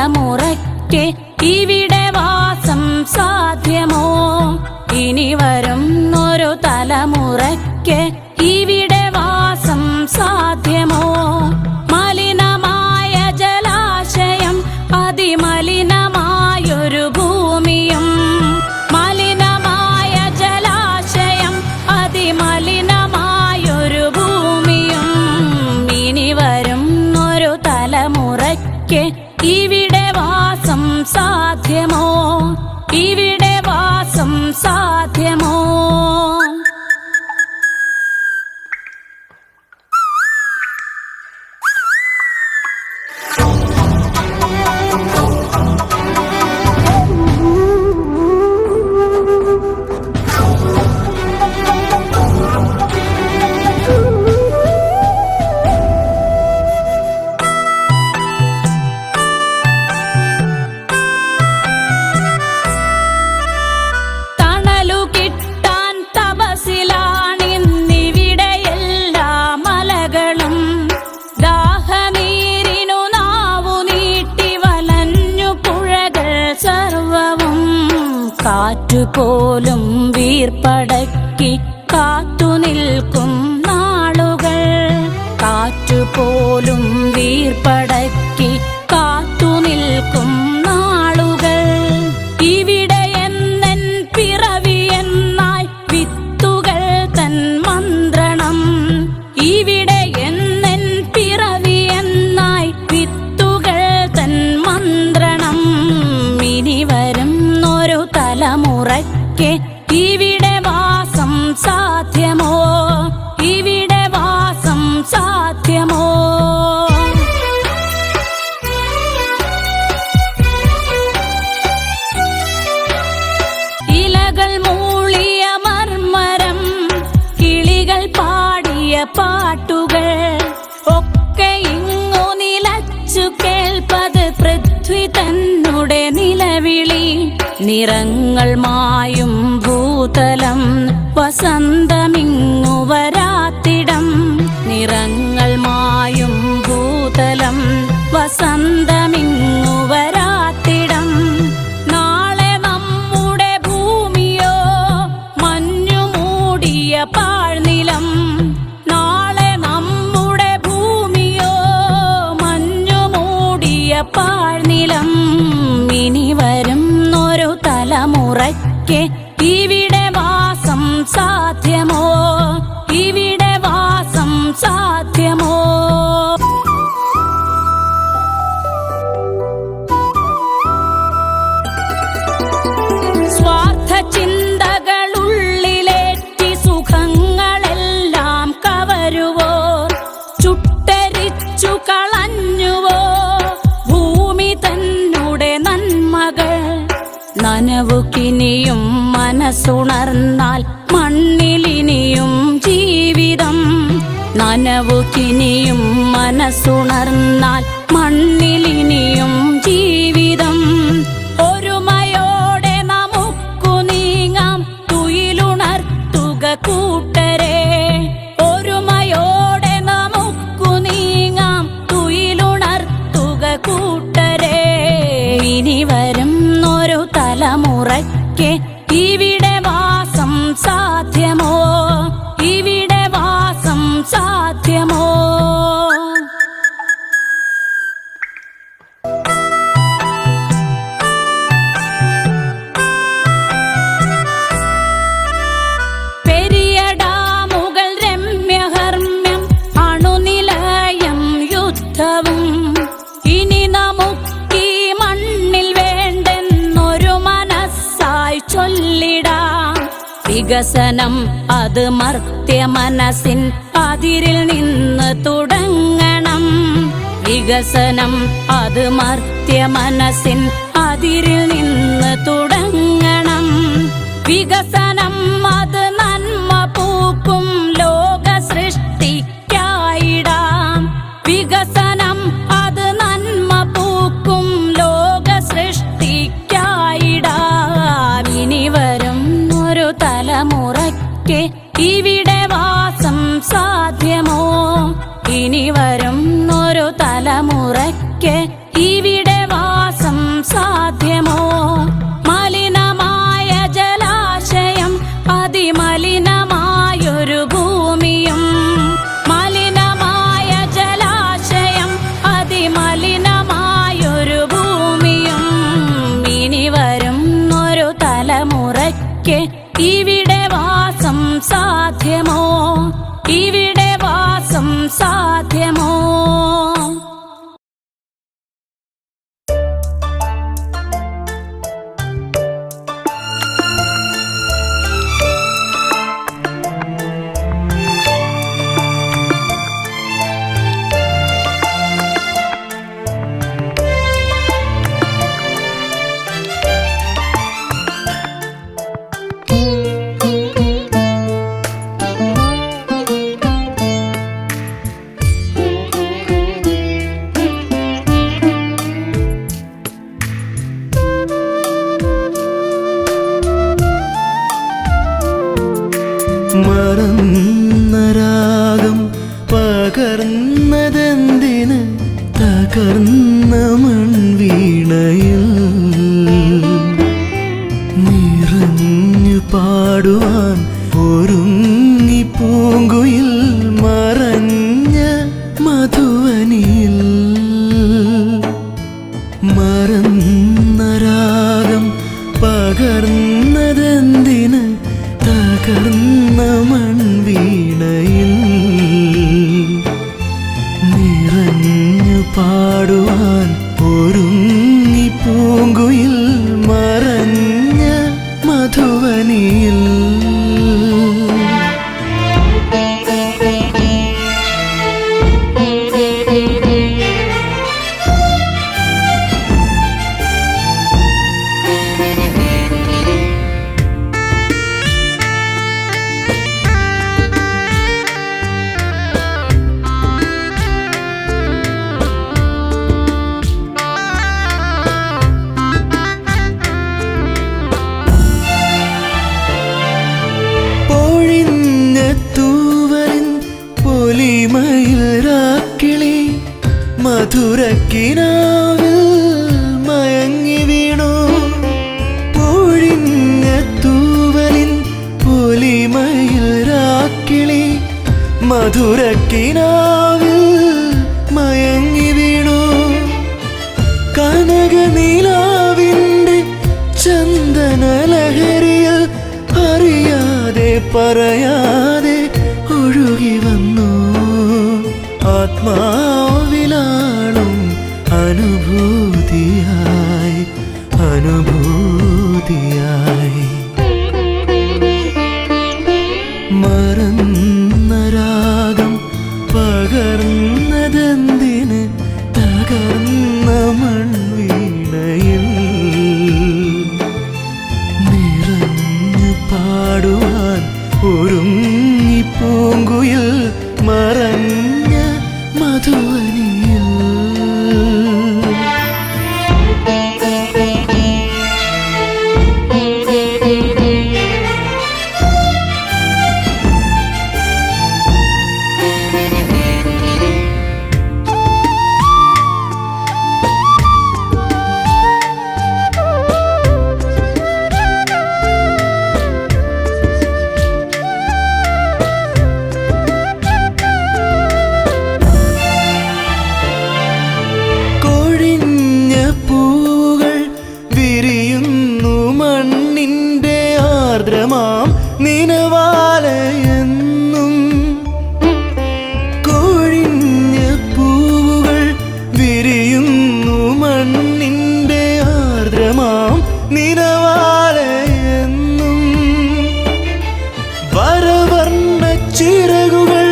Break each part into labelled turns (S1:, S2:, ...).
S1: തലമുറയ്ക്ക് ഇവിടെ വാസം സാധ്യമോ? ഇനി വരുന്നൊരു തലമുറയ്ക്ക് ഇവിടെ വാസം സാധ്യമോ? മലിനമായ ജലാശയം, അതിമലിനമായൊരു ഭൂമിയും, മലിനമായ ജലാശയം, അതിമലിനമായൊരു ഭൂമിയും. ഇനി വരുന്നൊരു തലമുറയ്ക്ക് ഇവിടെ വാസം സാധ്യമോ? ഇവിടെ വാസം സാധ്യമോ? കാറ്റുപോലും വീർപ്പടക്കി കാത്തുനിൽക്കും നാളുകൾ, കാറ്റുപോലും വീർപ്പടക്കി കാത്തുനിൽക്കും നാളുകൾ. ഇവിടെ എന്നൻ പിറവി എന്നായി വിത്തുകൾ തൻ മന്ത്രണം, ഇവിടെ എന്നൻ പിറവി എന്നായി വിത്തുകൾ തൻ മന്ത്രണം. ഇനി വരുന്നൊരു തലമുറയ്ക്ക് ഇവിടെ വാസം സാധ്യമോ? ഇവിടെ വാസം സാധ്യമോ? ഇലകൾ മൂളിയ മർമരം, കിളികൾ പാടിയ പാട്ടുകൾ ഒക്കെ ഇങ്ങു നിലച്ചു കേൾപ്പത് പൃഥ്വി തന്നുടെ നിലവിളി. നിറങ്ങൾ മായും ഭൂതലം, വസന്തമിങ്ങു വരാത്തിടം. നിറങ്ങൾ മായും ഭൂതലം, വസന്തമിങ്ങു വരാത്തിടം. നാളെ നമ്മുടെ ഭൂമിയോ മഞ്ഞു മൂടിയ പാഴ്നിലം, നാളെ നമ്മുടെ ഭൂമിയോ മഞ്ഞു മൂടിയ പാഴ്നിലം. ഇനി വരുന്നൊരു തലമുറയ്ക്ക് ഇവിടെ വാസം സാധ്യമോ? ഇവിടെ വാസം സാധ്യമോ? സ്വാർത്ഥ ചിന്തകളുള്ളിലേറ്റി സുഖങ്ങളെല്ലാം കവരുവോ? ചുട്ടരിച്ചു കളഞ്ഞുവോ ഭൂമി തന്നുടെ നന്മകൾ? നനവുകിനിയും മനസ്സുണർന്നാൽ മണ്ണിലിനിയും ജീവിതം. നനവുകിനിയും മനസ്സുണർന്നാൽ മണ്ണിലിനിയും ജീവിതം. ഒരുമയോടെ നമുക്കു നീങ്ങാം, തുയിലുണർത്തുക കൂട്ടരെ. ഒരുമയോടെ നമുക്കു നീങ്ങാം, തുയിലുണർത്തുക കൂട്ടരെ. ഇനി വരുന്നൊരു തലമുറയ്ക്ക് ഇവിടെ വാസം സാധ്യമോ? ഇവിടെ വാസം സാധ്യമോ? പെരിയ ഡാമുകൾ രമ്യഹർമ്മ്യം, അണുനിലയം യുദ്ധവും. ഇനി നമുക്കീ മണ്ണിൽ വേണ്ടെന്നൊരു മനസ്സായി ചൊല്ലിടാം. വികസനം അത് മർത്യ മനസ്സിൻ അതിരിൽ നിന്ന് തുടങ്ങണം. വികസനം അത് മർത്യ മനസ്സിൻ അതിരിൽ നിന്ന് തുടങ്ങണം. വികസനം അത് നന്മ പൂക്കും ലോക സൃഷ്ടിക്കായിടാം. വികസനം അത് നന്മ പൂക്കും ലോക സൃഷ്ടിക്കായിടാം. ഇനി വരുന്നൊരു തലമുറയ്ക്ക് ഇവിടെ വാസം സാധ്യമോ? ഇനി വരുന്നൊരു തലമുറയ്ക്ക് ഇവിടെ വാസം
S2: മറന്ന രാഗം പകർന്നതെന്തിന് തകർന്ന മൺവീണയിൽ നിറഞ്ഞു പാടുവാൻ ഒരുങ്ങി പൂങ്കുയിൽ മറഞ്ഞ മധുവനിയിൽ മറന്ന രാഗം പകർന്നതെന്തിന് തകർന്ന മൺവീണയിൽ നിറഞ്ഞു പാടുവാൻ ഒരുങ്ങി പൂങ്കുയിൽ മറഞ്ഞ മധുവനിയിൽ പൊലിമയിൽ രാക്കിളി മധുരക്കിനാവിൽ മയങ്ങി വീണു പൊഴിഞ്ഞ തൂവലിൻ പൊലിമയിൽ രാക്കിളി മധുരക്കിനാവിൽ മയങ്ങി വീണു കനകനീലാവിൻ്റെ ചന്ദനലഹരിയിൽ അറിയാതെ പറയാതെ ഒഴുകി വന്നു ആത്മാവിലാളും അനുഭൂതിയായി അനുഭൂതിയായി മറന്ന രാഗം പകർന്നതെന്തിന് തകർന്ന മൺവീണയിൽ നിറഞ്ഞു പാടുവാൻ ഒരുങ്ങി പൂങ്കുയിൽ മറഞ്ഞ മധുവനിയിൽ നിനവാലയെന്നും കൊഴിഞ്ഞ പൂവുകൾ വിരിയുന്നു മണ്ണിൻ്റെ ആർദ്രമാം നിനവാലയെന്നും വരവർണ്ണ ചിറകുകൾ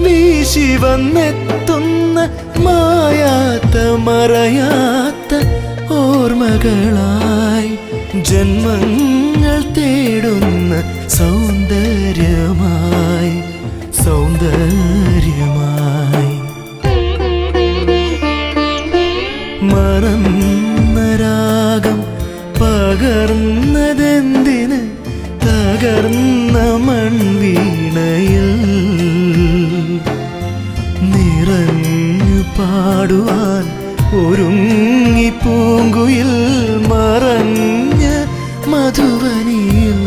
S2: വീശി വന്നെത്തുന്ന മായാത്ത മറയാത്ത ഓർമ്മകളായി ജന്മങ്ങൾ തേടുന്ന സൗന്ദര്യമായി സൗന്ദര്യമായി മറന്ന രാഗം പകർന്നതെന്തിന് തകർന്ന മൺവീണയിൽ നിറഞ്ഞു പാടുവാൻ ഒരുങ്ങി പൂങ്കുയിൽ മറഞ്ഞ മധുവനിയിൽ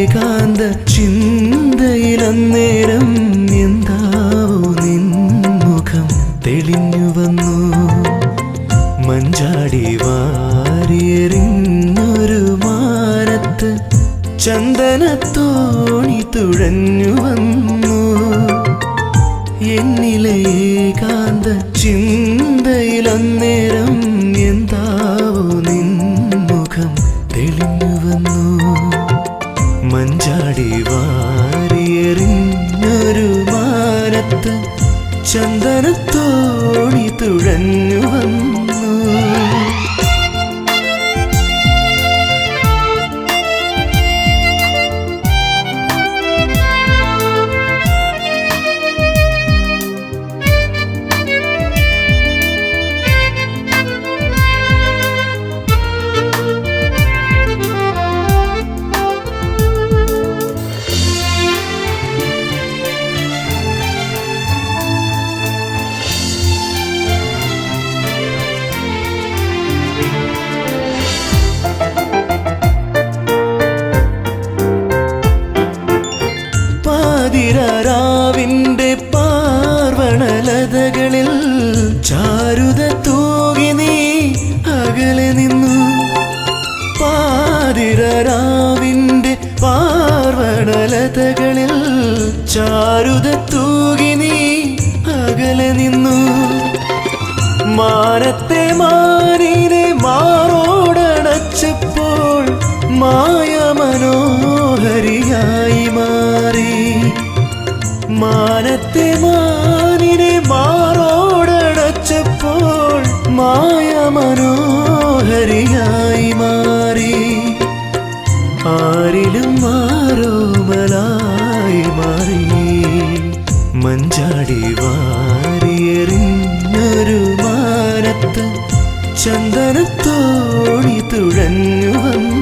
S2: ഏകാന്ത ചിന്തയിലന്നേരം എന്താവോ നിൻമുഖം തെളിഞ്ഞു വന്നു. മഞ്ചാടി വാരിയെറിഞ്ഞൊരു മാനത്ത് ചന്ദനത്തോണി തുഴഞ്ഞു വന്നു. എന്നിലെ ഏകാന്ത ചിന്തയിലന്നേരം എന്താവോ നിൻമുഖം തെളിഞ്ഞു വന്നു. മഞ്ചാടി വാരിയെറിഞ്ഞൊരു മാനത്ത് ചന്ദനത്തോണി തുഴഞ്ഞു വന്നു. പാതിരാവിന്റെ പാർവണലതകളിൽ ചാരുത തൂകി നീ അകലെ നിന്നു. പാതിരാവിന്റെ പാർവണലതകളിൽ ചാരുത തൂകി നീ അകലെ നിന്നു. മാനത്തെ മാനിനെ മാറോടണച്ചപ്പോൾ മായ മനോഹരിയായി മാറി. മാനത്തെ മാനിനെ മാറോടണച്ചപ്പോൾ മായ മനോഹരിയായി മാറി. ആരിലും മാറോമലായി മാറി. മഞ്ചാടി വാരിയെറിഞ്ഞൊരു മാനത്ത് ചന്ദനത്തോണി തുഴഞ്ഞു വന്നു.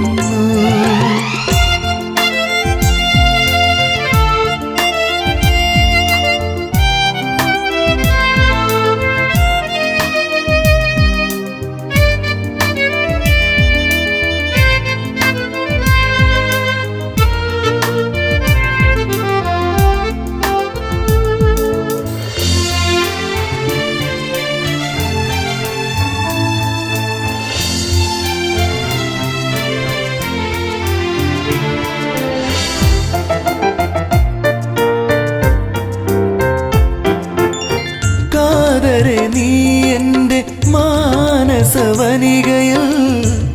S2: നീ എൻ്റെ മാനസവനികയിൽ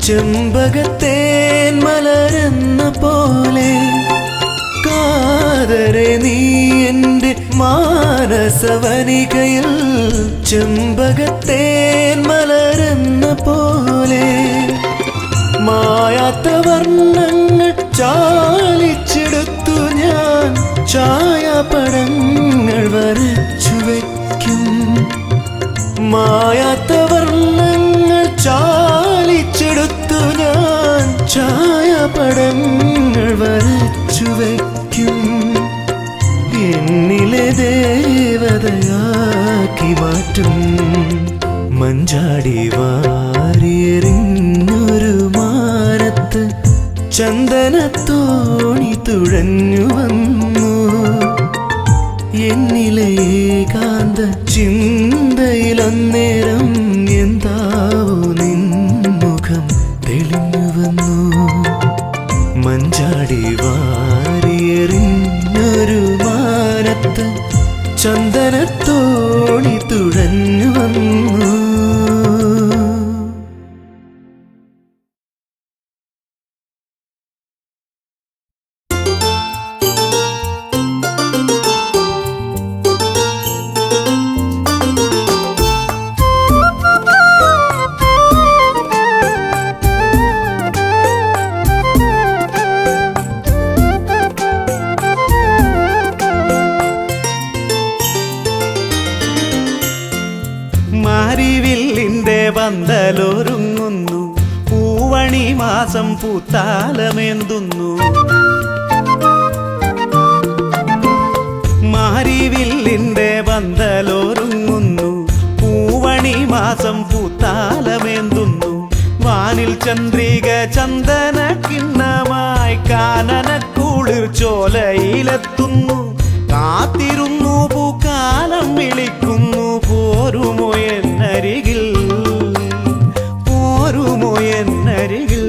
S2: ചെമ്പകത്തേൻ മലരെന്ന പോലെ. കാതരെ നീ എൻ്റെ മാനസവനികയിൽ ചെമ്പകത്തേൻ മലരെന്ന പോലെ. മായാത്ത വർണ്ണങ്ങൾ ചാലിച്ചെടുത്തു ഞാൻ ഛായാപടങ്ങൾ വരച്ചു വയ്ക്കും. മായാത്ത വർണ്ണങ്ങൾ ചാലിച്ചെടുത്തു ഞാൻ ഛായാപടങ്ങൾ വരച്ചു വയ്ക്കും. എന്നിലെ ദേവതയാക്കി മാറ്റും. മഞ്ചാടി വാരിയെറിഞ്ഞൊരു മാനത്ത് ചന്ദനത്തോണി തുഴഞ്ഞു വന്നു. എന്നിലെ ഏകാന്ത ചിന്തയിലന്നേരം എന്താവോ നിൻമുഖം തെളിഞ്ഞു വന്നു. മഞ്ചാടി വാരിയെറിഞ്ഞൊരു മാനത്ത് ചന്ദനത്തോണി തുഴഞ്ഞു വന്നു.
S3: മാരിവില്ലിന്റെ പന്തലൊരുങ്ങുന്നു. പൂവണി മാസം പൂത്താലമേന്തുന്നു. മാരിവില്ലിന്റെ പന്തലൊരുങ്ങുന്നു. പൂവണി മാസം പൂത്താലമേന്തുന്നു. വാനിൽ ചന്ദ്രിക ചന്ദന കിണ്ണമായി കാനനക്കൂട് ചൊല്ലയിലെത്തുന്നു കാത്തിരുന്നു പൂക്കാലം വിളിക്കുന്നു പോരുമോ എന്നരികിൽ പോരുമോ എന്നരികിൽ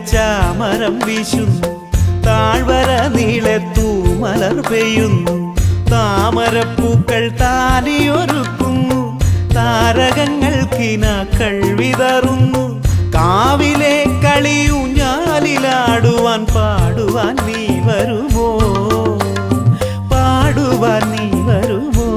S3: ചാമരം വീശുന്നു താഴ്വര നീളെ തൂമലർ പെയ്യുന്നു താമരപ്പൂക്കൾ താലിയൊരുക്കുന്നു താരകങ്ങൾ കിനാക്കൾ വിതറുന്നു കാവിലെ കളിയൂഞ്ഞാലിലാടുവാൻ പാടുവാൻ നീ വരുമോ പാടുവാൻ നീ വരുമോ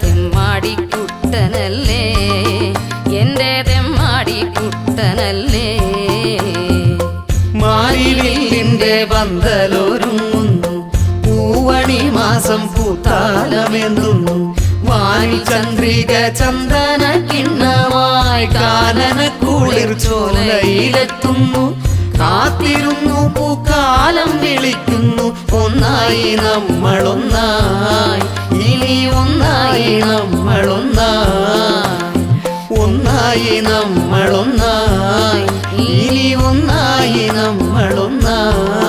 S3: തെമ്മാടിക്കുട്ടനല്ലേ എന്റെ തെമ്മാടിക്കുട്ടനല്ലേ മാരിവില്ലിന്റെ പന്തലൊരുങ്ങുന്നു പൂവണി മാസം പൂത്താലമെന്തുന്നു വാനി ചന്ദ്രിക ചന്ദന കിണ്ണമായി കാനന കുളിർ ചോലയിലെത്തുന്നു കാത്തിരുന്നു പൂക്കാലം വിളിക്കുന്നു ഒന്നായി നമ്മളൊന്നായി ഇനി ഒന്നായി നമ്മളൊന്നായി ഒന്നായി നമ്മളൊന്നായി ഇനി ഒന്നായി നമ്മളൊന്നായി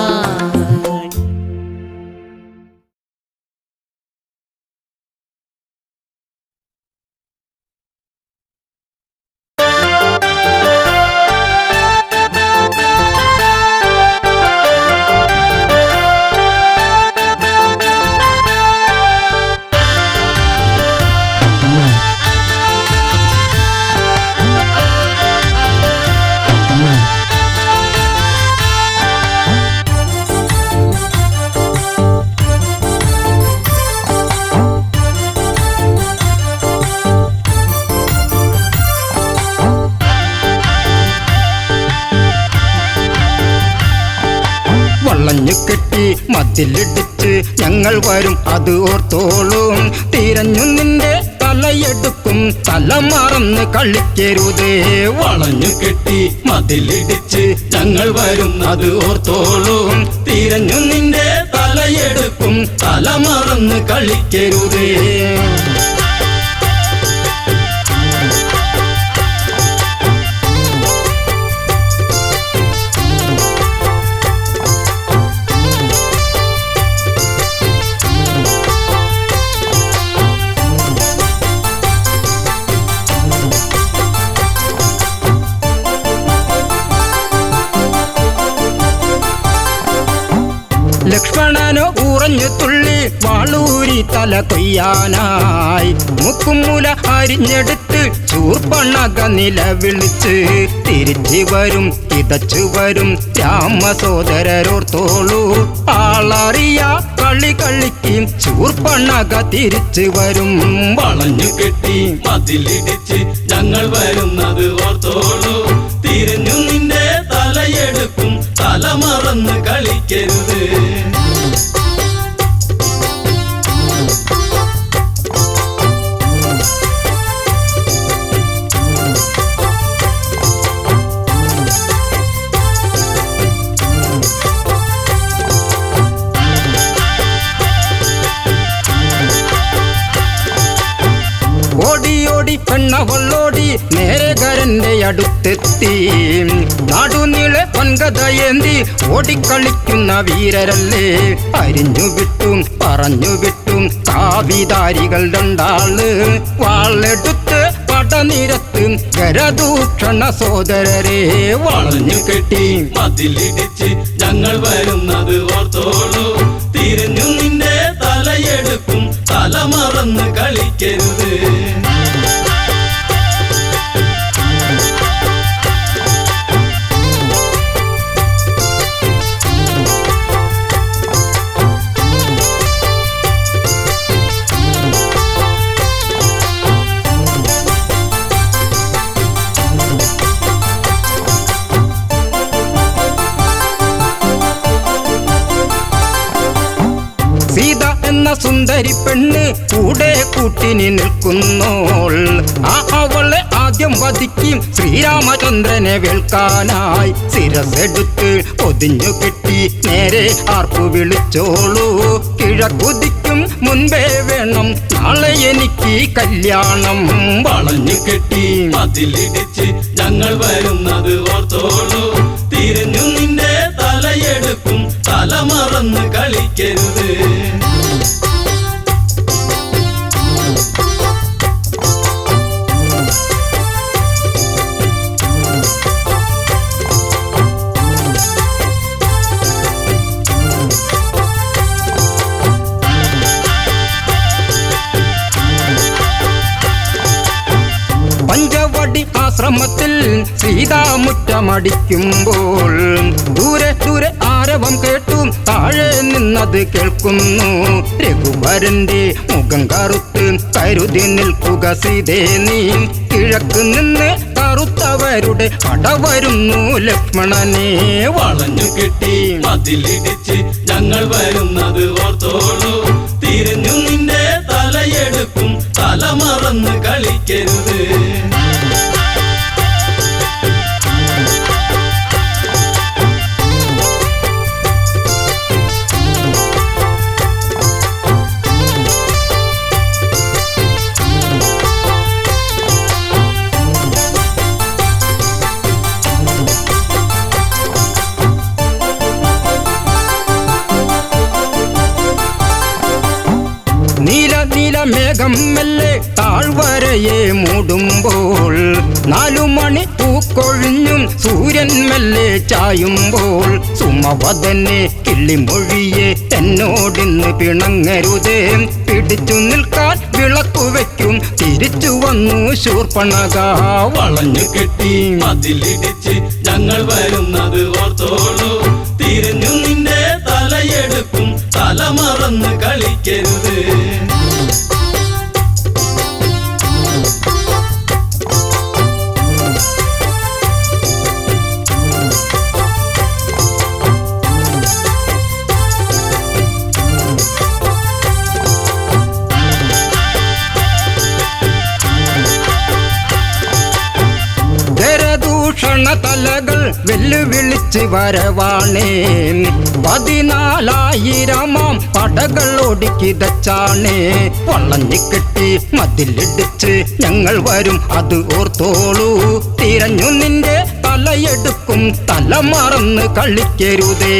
S4: കെട്ടി മതിലിടിച്ച് ഞങ്ങൾ വരും അത് ഓർത്തോളും തിരഞ്ഞു നിന്റെ തലയെടുക്കും തല മറന്ന് കളിക്കരുതേ വളഞ്ഞു കെട്ടി മതിലിടിച്ച് ഞങ്ങൾ വരും അത് ഓർത്തോളും തിരഞ്ഞു നിന്റെ തലയെടുക്കും തല മറന്ന് കളിക്കരുതേ കുറഞ്ഞു തുള്ളി വാളൂരി തല കൊയ്യാനായി മുക്കുമുല അരിഞ്ഞെടുത്ത് ചൂർപ്പണക നിലവിളിച്ച് തിരിച്ചു വരും കിതച്ചു വരും രാമസോദരരോർത്തോളൂ ആളറിയ കളി കളിക്കും ചൂർപ്പണക തിരിച്ചു വരും
S5: വളഞ്ഞു കെട്ടി മതിലിടിച്ച് ഞങ്ങൾ വരുന്നത് ഓർത്തോളൂ തിരിഞ്ഞു നിന്റെ തലയെടുക്കും തല മറന്ന് കളിക്കരുത്
S4: ഓടിയോടി പെണ്ണവളോടി നേരകരന്റെ അടുത്തെത്തി നാടുനീളെ പൊൻകഥയേന്തി ഓടിക്കളിക്കുന്ന വീരരല്ലേ അരിഞ്ഞു വിട്ടും പറഞ്ഞു വിട്ടും കാവിധാരികൾ രണ്ടാള് വാളെടുത്ത് പടനിരത്ത് കരദൂഷണ സോദരരെ വളഞ്ഞു കെട്ടി
S5: മതിലിടിച്ച് ഞങ്ങൾ വരുന്നത് ഓർത്തോളൂ തിരിഞ്ഞു നിന്റെ തലയെടുക്കും തല മറന്ന് കളിക്കരുത്
S4: സീത എന്ന സുന്ദരി പെണ്ണ് കൂടെ കൂട്ടിനി നിൽക്കുന്നോൾ അവളെ ആദ്യം വധിക്കും ശ്രീരാമചന്ദ്രനെ വേൽക്കാനായി ശിരസെടുത്ത് പൊതിഞ്ഞു കെട്ടി നേരെ ആർപ്പു വിളിച്ചോളൂ കിഴക്കുതിക്കും മുൻപേ വേണം നാളെ എനിക്ക് കല്യാണം
S5: വളഞ്ഞു കെട്ടി മതിലിടിച്ച് ഞങ്ങൾ വരുന്നത് ഓർത്തോളൂ തിരിഞ്ഞു നിന്റെ തലയെടുക്കും തല മറന്ന് കളിക്കരുത്
S4: പഞ്ചവടി ആശ്രമത്തിൽ സീതാമുറ്റമടിക്കുമ്പോൾ ദൂരെ ദൂരെ ആരവം കേട്ടു താഴെ നിന്നത് കേൾക്കുന്നു രഘുവരന്റെ മുഖം കറുത്ത് കരുതി നിൽക്കുക സീതേ നീ കിഴക്ക് നിന്ന് കറുത്തവരുടെ പട വരുന്നു ലക്ഷ്മണനെ
S5: വളഞ്ഞു കെട്ടി മതിലിടിച്ച് ഞങ്ങൾ വരുന്നത് ഓർത്തോളൂ തിരിഞ്ഞു നിന്റെ തലയെടുക്കും തല മറന്ന് കളിക്കരുത്
S4: നീല നീല മേഘം മെല്ലെ താഴ്വരയെ മൂടുമ്പോൾ 4 മണി പൂക്കൊഴിഞ്ഞും സൂര്യൻ മെല്ലെ ചായുമ്പോൾ സുമവദനെ കിള്ളിമൊഴിയെ എന്നോടിന്ന് പിണങ്ങരുതേ പിടിച്ചു നിൽക്കാൻ വിളക്കു വയ്ക്കും തിരിച്ചു വന്നു ശൂർപ്പണക
S5: വളഞ്ഞു കെട്ടി മതിലിടിച്ച് ഞങ്ങൾ വരുന്നത് ഓർത്തോളൂ തിരിഞ്ഞു നിന്റെ തലയെടുക്കും തല മറന്ന് കളിക്കരുത്
S4: ഭൂഷണ തലകൾ വെല്ലുവിളിച്ച് വരവാണേ 14,000 പടകൾ ഒടുക്കിതച്ചാണേ വളഞ്ഞിക്കെട്ടി മതിലിടിച്ച് ഞങ്ങൾ വരും അത് ഓർത്തോളൂ തിരഞ്ഞു നിന്റെ തലയെടുക്കും തല മറന്ന് കളിക്കരുതേ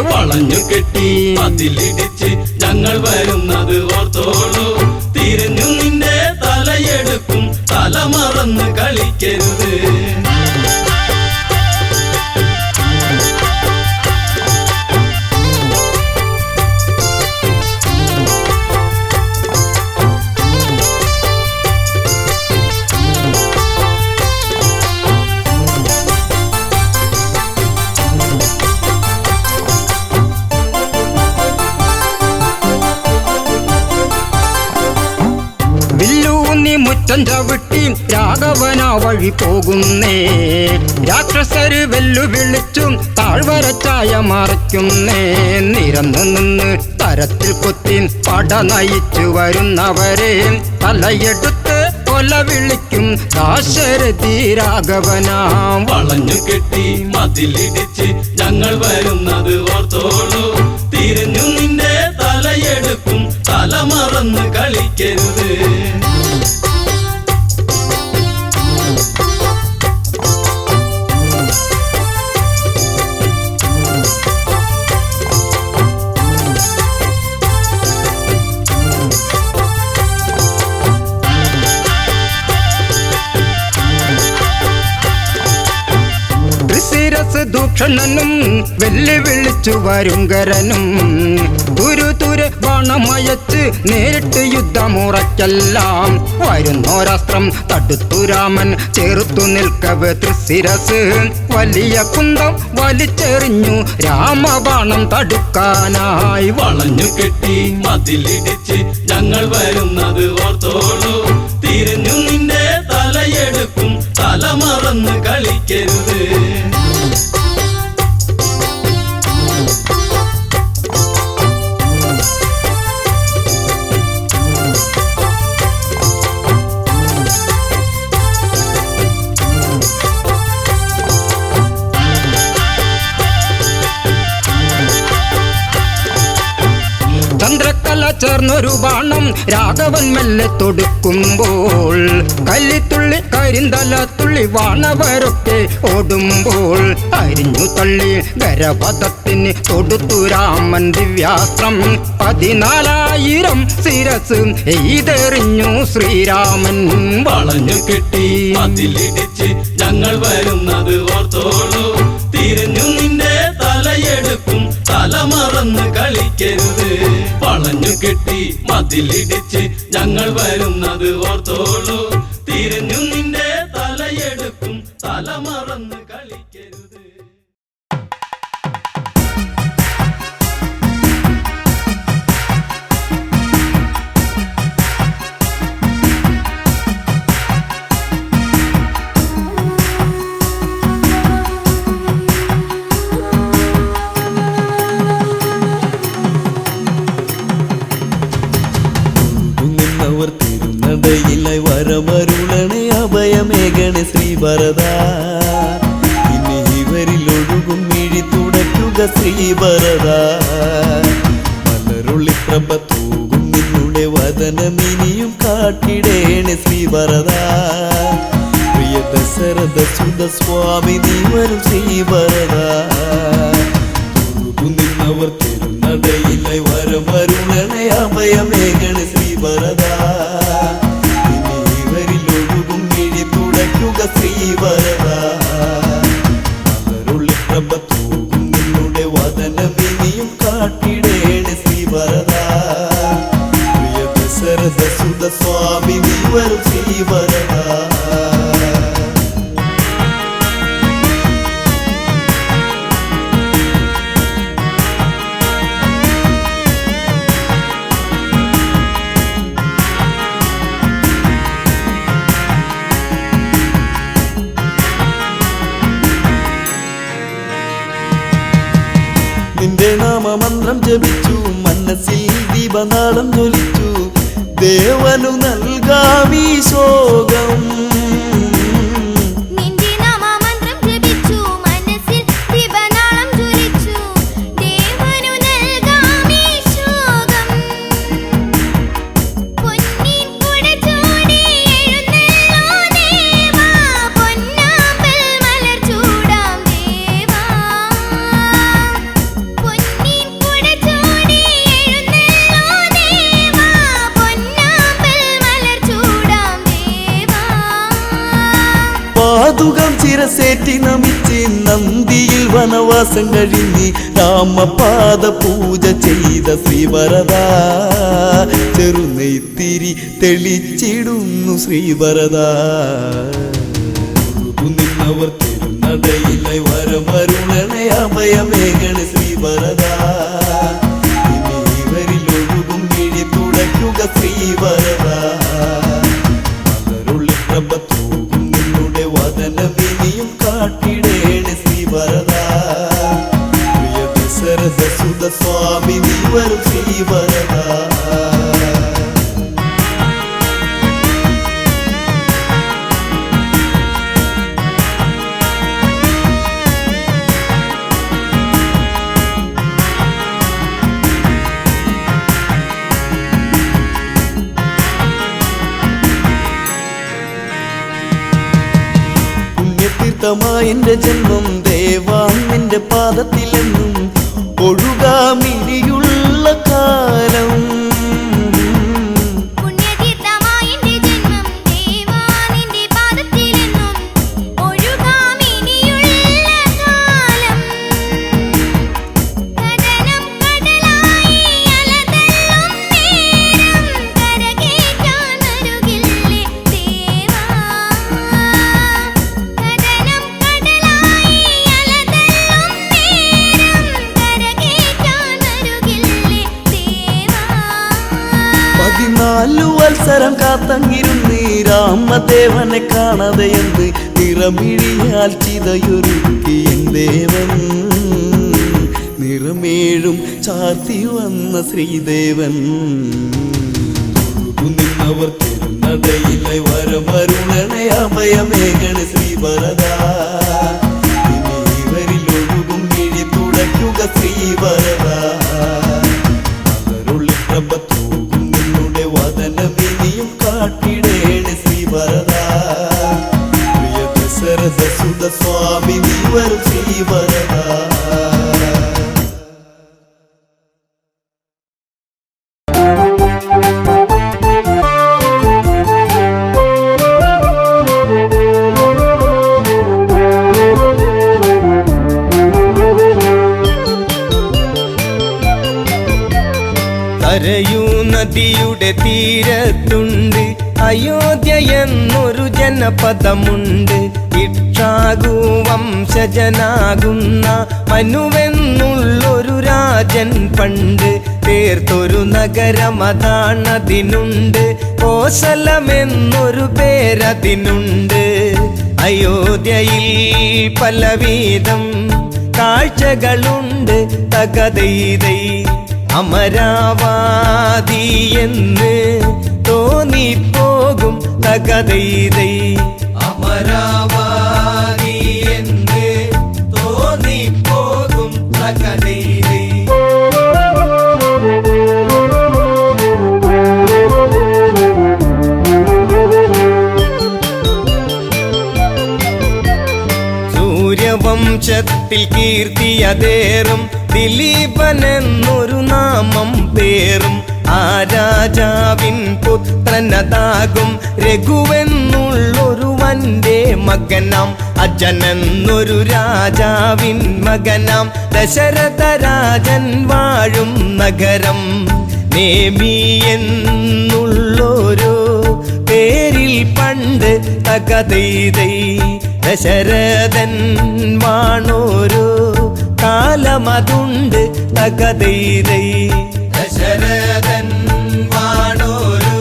S5: വളഞ്ഞു കെട്ടി മതിലിടിച്ച് ഞങ്ങൾ വരുന്നത് ഓർത്തോളൂ തിരിഞ്ഞു നിന്റെ തലയെടുക്കും തല മറന്ന് കളിക്കരുത്
S4: അച്ഛൻ ചവിട്ടി രാഘവന വഴി പോകുന്നേ. രാക്ഷസര് വെല്ലുവിളിച്ചും താഴ്വരച്ചായ മറയ്ക്കുന്നേ. നിരന്നു നിന്ന് തരത്തിൽ കുത്തി പട നയിച്ചു വരുന്നവരെ തലയെടുത്ത് കൊല വിളിക്കും ദാശരഥി രാഘവനാം.
S5: വളഞ്ഞു കെട്ടി മതിലിടിച്ച് ഞങ്ങൾ വരുന്നത് ഓർത്തോളൂ. തിരിഞ്ഞു നിന്റെ തലയെടുക്കും, തല മറന്ന് കളിക്കരുത്.
S4: ദൂഷണനും വെല്ലുവിളിച്ചു വരുങ്കരനും തുരുതുരെ ബാണമയച്ച് നേരിട്ട് യുദ്ധമുറയ്ക്കെല്ലാം വരുന്നോരാസ്ത്രം തടുത്തു രാമൻ. ചേർത്തു നിൽക്കവേ തൃശിരസ് വലിയ കുന്തം വലിച്ചെറിഞ്ഞു രാമബാണം തടുക്കാനായി.
S5: വളഞ്ഞു കെട്ടി മതിലിടിച്ച് ഞങ്ങൾ വരുന്നത് ഓർത്തോളൂ. തിരിഞ്ഞു നിന്റെ തലയെടുക്കും, തല മറന്ന് കളിക്കരുത്.
S4: ചന്ദ്രക്കല ചേർന്നൊരു ബാണം രാഘവൻ മെല്ലെ തൊടുക്കുമ്പോൾ കല്ലിത്തുള്ളി കരിന്തല തുള്ളി വാണവരൊക്കെ ഓടുമ്പോൾ അരിഞ്ഞു തള്ളി ഗരപഥത്തിന് തൊടുത്തു രാമൻ ദിവ്യാസ്ത്രം. 14,000 ശിരസ് എയ്തെറിഞ്ഞു ശ്രീരാമൻ.
S5: വളഞ്ഞു കെട്ടി മതിലിടിച്ച് ഞങ്ങൾ വരുന്നത് ഓർത്തോളൂ. തിരിഞ്ഞു നിന്റെ തലയെടുക്കും, തല മറന്ന് കളിക്കരുത്. വളഞ്ഞു കെട്ടി മതിലിടിച്ച് ഞങ്ങൾ വരുന്നത് ഓർത്തോളൂ. തിരിഞ്ഞു നിന്റെ തലയെടുക്കും, തല മറന്ന് കളിക്കരുത്.
S2: തിരുനടയിലായി വരമരുളണേ അഭയമേകണേ ശ്രീഭരത. ഇനി ഇവരിലൊഴുകും മിഴി തുടയ്ക്കുക ശ്രീഭരത. മലരുള്ളി പ്രഭ തൂകും നിന്നുടെ വദനമിനിയും കാട്ടിടേണേ ശ്രീഭരത. പ്രിയ ദശരഥ സുത സ്വാമി നീ വരും ശ്രീഭരത. നിന്നവർ തിരുനടയിലായി വരമരുളണേ അഭയമേകണേ ശ്രീഭരത. ഇനി ഇവരിലൊഴുകും മിഴി തുടയ്ക്കുക ശ്രീഭരത. മലരുള്ളി പ്രഭ തൂകും നിന്നുടെ വദനമിനിയും കാട്ടിടേണേ ശ്രീഭരത. പ്രിയ ദശരഥ സുത സ്വാമി നീ വരും ശ്രീഭരത. നിന്റെ നാമമന്ത്രം ജപിച്ചു, മനസ്സിൽ ദീപനാളം ജ്വലിച്ചു. ദേവനു നൽകാമീ ശോകം. പാതുകം ചിരസേറ്റി നമിച്ച് നന്ദിയിൽ വനവാസം കഴിഞ്ഞ് രാമപാദ പൂജ ചെയ്ത ശ്രീഭരത. ചെറുനെയ്ത്തിരി തെളിച്ചിടുന്നു ശ്രീഭരത. നിന്നവർ തിരുനടയിലായി വരമരുളണേ അഭയമേകണേ ശ്രീഭരത. ഇനി ഇവരിലൊഴുകും മിഴി തുടയ്ക്കുക ശ്രീഭരത. വദനമിനിയും കാട്ടിടേണ് ശ്രീവരദ പ്രിയ ദശരഥ സുത സ്വാമി നീ വരും ശ്രീവരദ എന്റെ ജന്മം ദേവാ നിന്റെ പാദത്തിലെന്നും ഒഴുകാമിനിയുള്ള കാലം വത്സരം കാത്തങ്ങിരുന്ന് രാമദേവനെ കാണാതെ എന്ന് നിറമിഴിയാൽ ചിതയൊരുക്കി എൻ ദേവൻ നിറമേഴും ചാർത്തി വന്ന ശ്രീദേവൻ നിന്നവർ തിരുനടയിലെ വരമരുളണേ അഭയമേകണ ശ്രീവരദ ഇവരിൽ ഒഴുകും മിഴി തുടയ്ക്കുക ശ്രീവരദ അവരുള്ളിൽ പ്രഭത്തു വദനമിനിയും കാട്ടിടേണ് ശ്രീവരദ പ്രിയ ദശരഥ സുത സ്വാമി നീ വരും ശ്രീവരദ
S4: കരയൂ നദിയുടെ തീരത്തുണ്ട് അയോധ്യ എന്നൊരു ജനപദമുണ്ട് ഇക്ഷാകു വംശജനാകുന്ന മനുവെന്നുള്ളൊരു രാജൻ പണ്ട് തീർത്തൊരു നഗരമതാണതിനുണ്ട് കോസലമെന്നൊരു പേരതിനുണ്ട് അയോധ്യയിൽ പലവിധം കാഴ്ചകളുണ്ട് തകതൈതൈ അമരാവാതി എന്ന് തോന്നിപ്പോകും തകതൈതൈ അമരാവാതി എന്ന് തോന്നിപ്പോകും തകതൈതൈ സൂര്യവംശത്തിൽ കീർത്തിയതേറും ദിലീപനെന്നൊരു നാമം പേറും ആ രാജാവിൻ പുത്രനതാകും രഘുവെന്നുള്ളൊരു വന്റെ മകനാം അജനെന്നൊരു രാജാവിൻ മകനാം ദശരഥ രാജൻ വാഴും നഗരം നേമി എന്നുള്ളൊരു പേരിൽ പണ്ട് തകതൈതൈ ദശരഥൻ വാണോരു കാലമതുണ്ട് തകതൈതൈ ദശരഥൻ വാണോരു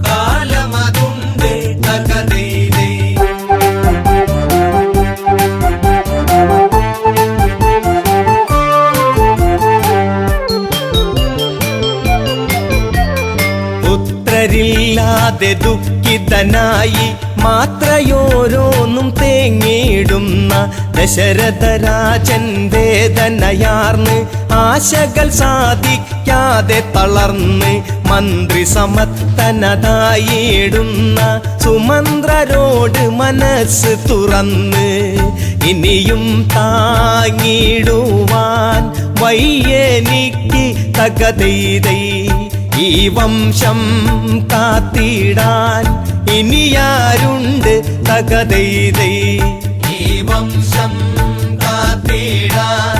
S4: കാലമതുണ്ട് തകതൈതൈ പുത്രരില്ലാതെ ദുഃഖിതനായി മാത്രയോരോന്നും തേങ്ങിടുന്ന ദശരഥരാജൻ വേദനയാർന്ന് ആശകൾ സാധിക്കാതെ തളർന്ന് മന്ത്രി സമത്തനതായിടുന്ന സുമന്ത്രരോട് മനസ്സ് തുറന്ന് ഇനിയും താങ്ങിടുവാൻ വയ്യെനിക്ക് തകതൈതൈ ഈ വംശം കാത്തിടാൻ ഇനിയാരുണ്ട് തകതൈതൈ ഈ വംശം കാത്തിടാൻ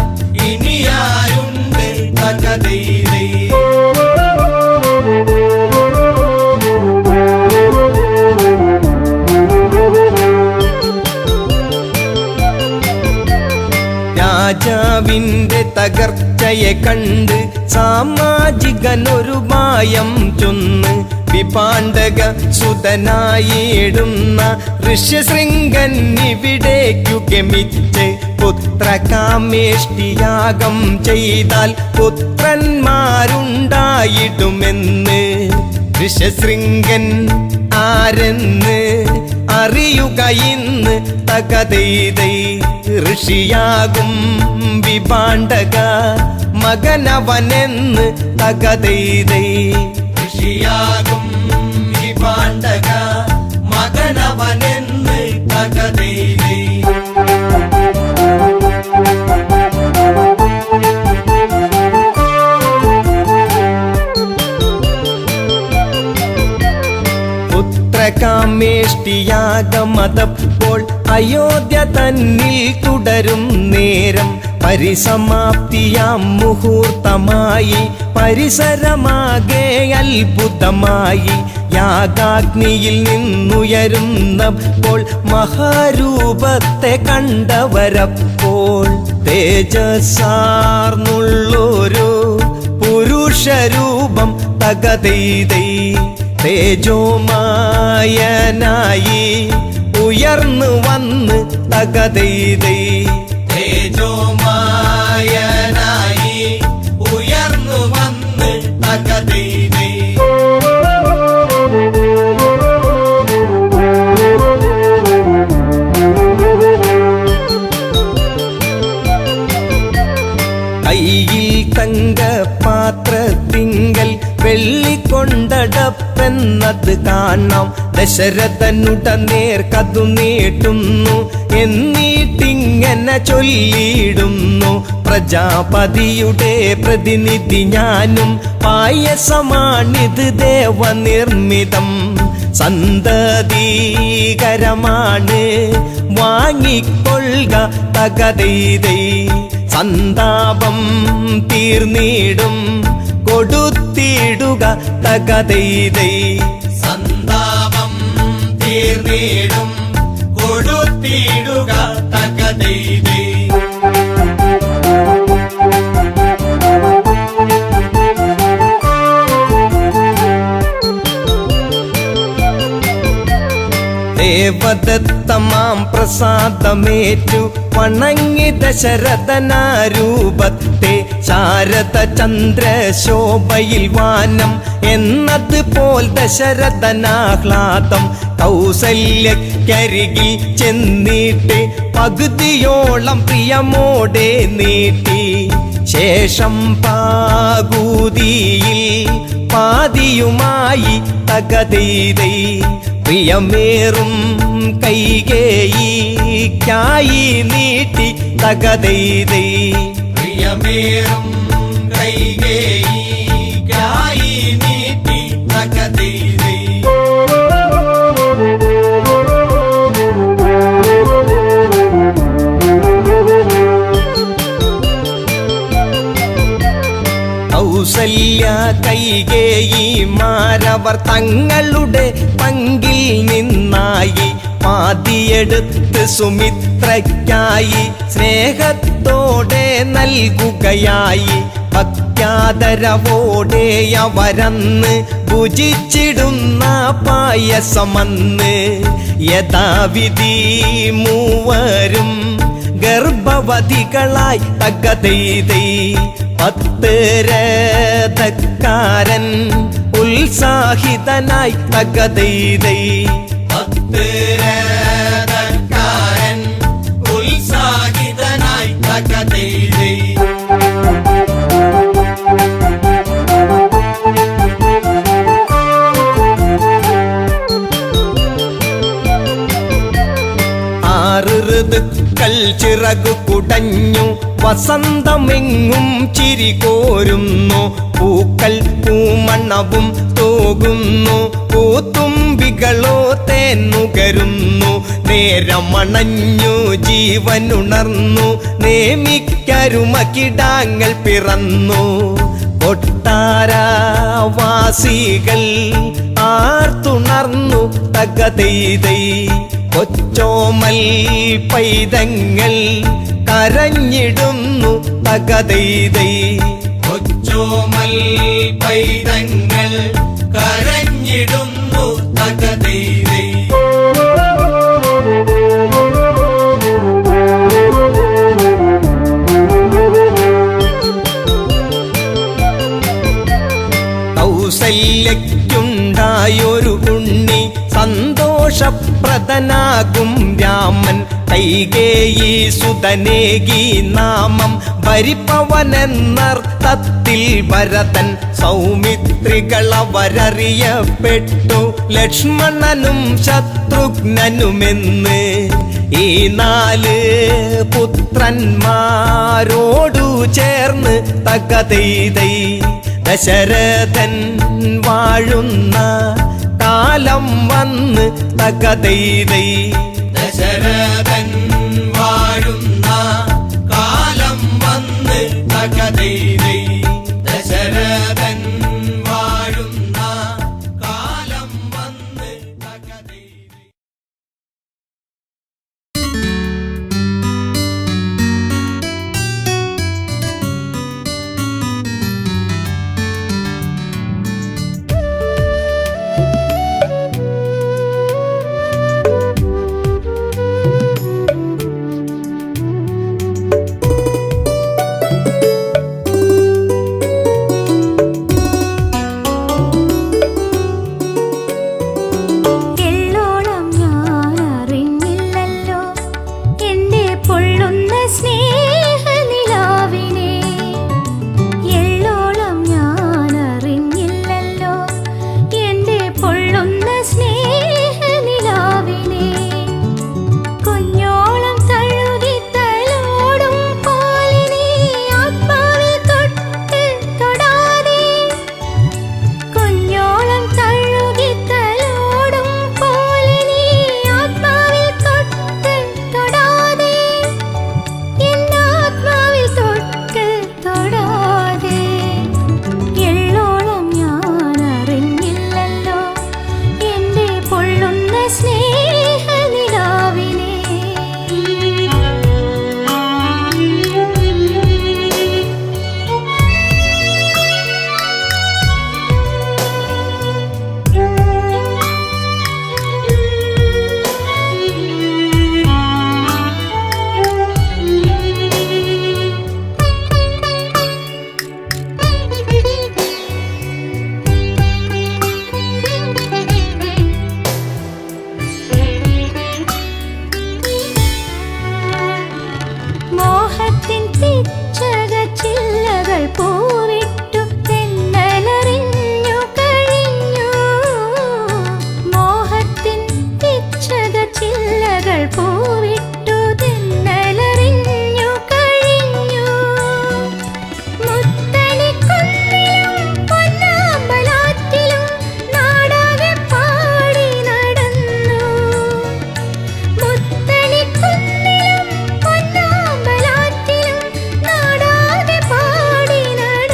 S4: ഇനിയാരുണ്ട് തകതൈതൈ രാജാവിന്റെ തകർച്ചയെ കണ്ട് സാമാജികനൊരു മായം ചൊന്ന് വിപാണ്ഡക സുതനായിടുന്ന ഋഷ്യശൃംഗൻ ഇവിടേക്കു ഗമിച്ച് പുത്രകാമേഷ്ടിയാഗം ചെയ്താൽ പുത്രന്മാരുണ്ടായിടുമെന്ന് ഋഷ്യശൃംഗൻ ആരെന്ന് അറിയുക ഇന്ന് തകതൈതൈ ഋഷിയാകും വിഭാണ്ഡക മകനവനെന്ന് തകതൈതൈ
S2: ഋഷിയാകും വിഭാണ്ഡക മകനവനെന്ന് തകതൈതൈ
S4: പുത്രകാമേഷ്ടിയാഗമതപ്പോൾ അയോധ്യ തന്നിൽ തുടരും നേരം പരിസമാപ്തിയാം മുഹൂർത്തമായി പരിസരമാകെ അത്ഭുതമായി യാഗാഗ്നിയിൽ നിന്നുയരുന്നപ്പോൾ മഹാരൂപത്തെ കണ്ടവരപ്പോൾ തേജസ്സാർന്നുള്ളൊരു പുരുഷരൂപം തകതൈതൈ തേജോമായനായി ഉയർന്നു വന്ന് തകതൈതൈ
S2: തേജോമായനായി ഉയർന്നു വന്ന് തകതൈതൈ
S4: കൈയിൽ തങ്കപാത്രത്തിങ്കൽ വെള്ളിക്കൊണ്ടടപ്പെന്നത് കാണാം ദശരഥനുടനേർ കതു നീട്ടുന്നു എന്നിട്ടിങ്ങനെ ചൊല്ലിയിടുന്നു പ്രജാപതിയുടെ പ്രതിനിധി ഞാനും പായസമാണിത് ദേവനിർമ്മിതം സന്തതീകരമാണ് വാങ്ങിക്കൊള്ളുക തകതൈതൈ സന്താപം തീർന്നിടും കൊടുത്തിടുക തകതൈതൈ
S2: സന്താപം തീർന്നിടും കൊടുത്തിടുക തകതൈതൈ
S4: ദേവദത്തമാം പ്രസാദമേറ്റു വണങ്ങി ദശരഥനാരൂപത്തെ ശാരദ ചന്ദ്രശോഭയിൽ വാനം എന്നതുപോൽ ദശരഥനാഹ്ലാദം കൗസല്യക്കരികിൽ ചെന്നിട്ട് പകുതിയോളം പ്രിയമോടെ നീട്ടി ശേഷം പാകൂതിയിൽ പാതിയുമായി തകതൈതൈ പ്രിയമേറും കൈകേയിക്കായി നീട്ടി തകതൈതൈ
S2: പ്രിയമേറും കൈകേയിക്കായി നീട്ടി തകതൈതൈ
S4: കൗസല്യ കൈകേയിമാരവർ തങ്ങളുടെ പങ്കിൽ നിന്നായി പാതിയെടുത്ത് സുമിത്രയ്ക്കായി സ്നേഹത്തോടെ നൽകുകയായി ഭക്യാദരവോടെ അവരന്ന് ഭുജിച്ചിടുന്ന പായസമന്ന് യഥാവിധി മൂവരും ഗർഭവതികളായി തകതൈതൈ 10 രഥക്കാരൻ ഉത്സാഹിതനായി തകതൈതൈ
S2: 10 രഥക്കാരൻ ഉത്സാഹിതനായി തകതൈതൈ
S4: ഋതുക്കൾ ചിറകു കുടഞ്ഞു വസന്തമെങ്ങും ചിരി കോരുന്നു പൂക്കൾ പൂമണ്ണവും തൂകുന്നു പൂത്തുമ്പികളോ തേന്നുകരുന്നു നേരമണഞ്ഞു ജീവനുണർന്നു നേമിക്കരുമകിടാങ്ങൾ പിറന്നു കൊട്ടാരവാസികൾ ആർത്തുണർന്നു തകതൈതൈ കൊച്ചോമൽ പൈതങ്ങൾ കരഞ്ഞിടുന്നു തകതൈതൈ
S2: കൊച്ചോമൽ പൈതങ്ങൾ കരഞ്ഞിടുന്നു തകതൈതൈ
S4: കൈകേയി സുതനേകി നാമം ഭരിപ്പവനെന്നർത്ഥത്തിൽ ഭരതൻ സൗമിത്രികളവരറിയപ്പെട്ടു ലക്ഷ്മണനും ശത്രുഘ്നനുമെന്ന് ഈ 4 പുത്രന്മാരോടു ചേർന്ന് തകതൈതൈ ദശരഥൻ വാഴുന്ന കാലം വന്ന് തകതൈതൈ
S2: ദശരഥൻ വാഴുന്ന കാലം വന്ന് തകതൈതൈ ദശരഥൻ വാഴുന്ന കാലം വന്ന് തകതൈതൈ.
S6: എള്ളോളം ഞാൻ അറിഞ്ഞില്ലല്ലോ എന്റെ പൊള്ളുന്ന സ്നേഹനിലാവിനെ. എള്ളോളം ഞാൻ അറിഞ്ഞില്ലല്ലോ എന്റെ പൊള്ളുന്ന സ്നേഹനിലാവിനെ. കുഞ്ഞോളം തഴുകി തലോടും പോലിനെ ആത്മാവിൽ തൊട്ട് തൊടാതെ. കുഞ്ഞോളം തഴുകി തലോടും പോലിനെ ആത്മാവിൽ തൊട്ട് തൊടാതെ. എന്നാത്മാവിൽ തൊട്ട് തൊടാതെ. എള്ളോളം ഞാൻ അറിഞ്ഞില്ലല്ലോ എന്റെ പൊള്ളുന്ന സ്നേഹനിലാവിനെ. മോഹത്തിൻ പിച്ചക ചില്ലകൾ പൂവിട്ടു തെന്നലറിഞ്ഞു കഴിഞ്ഞു. മോഹത്തിൻ പിച്ചക ചില്ലകൾ പൂവിട്ടു തെന്നലറിഞ്ഞു കഴിഞ്ഞു. മുത്തണിക്കുന്നിലും പൊന്നാമ്പലാറ്റിലും നാടാകെ പാടി നടന്നു. മുത്തണിക്കുന്നിലും പൊന്നാമ്പലാറ്റിലും നാടാകെ പാടി നടന്നു.